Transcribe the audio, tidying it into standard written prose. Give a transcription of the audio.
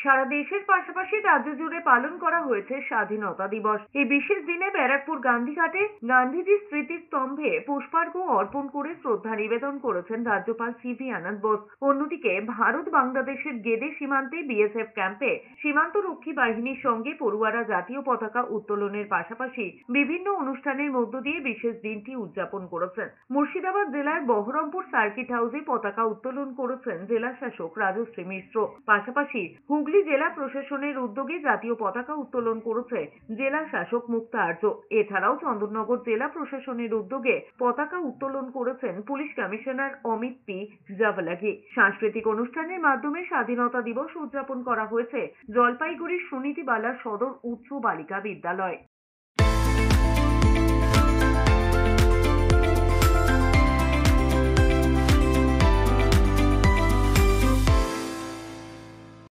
সারা দেশের পাশাপাশি রাজ্য জুড়ে পালন করা হয়েছে স্বাধীনতা দিবস। এই বিশেষ দিনে ব্যারাকপুর গান্ধীঘাটে গান্ধীজির স্মৃতিস্তম্ভে পুষ্পার্ঘ্য অর্পণ করে শ্রদ্ধা নিবেদন করেছেন রাজ্যপাল সিভি আনন্দ বোস। অন্যদিকে ভারত বাংলাদেশের গেদে সীমান্তে বিএসএফ ক্যাম্পে সীমান্ত রক্ষী বাহিনীর সঙ্গে পড়ুয়ারা জাতীয় পতাকা উত্তোলনের পাশাপাশি বিভিন্ন অনুষ্ঠানের মধ্য দিয়ে বিশেষ দিনটি উদযাপন করেছেন। মুর্শিদাবাদ জেলার বহরমপুর সার্কিট হাউসে পতাকা উত্তোলন করেছেন জেলা শাসক রাজশ্রী মিশ্র। পাশাপাশি হুগলি জেলা প্রশাসনের উদ্যোগে জাতীয় পতাকা উত্তোলন করেছে জেলা শাসক মুক্তা আর্য। এছাড়াও চন্দননগর জেলা প্রশাসনের উদ্যোগে পতাকা উত্তোলন করেছেন পুলিশ কমিশনার অমিত পি জাভলাগি। সাংস্কৃতিক অনুষ্ঠানের মাধ্যমে স্বাধীনতা দিবস উদযাপন করা হয়েছে জলপাইগুড়ির সুনীতিবালা সদর উচ্চ বালিকা বিদ্যালয়।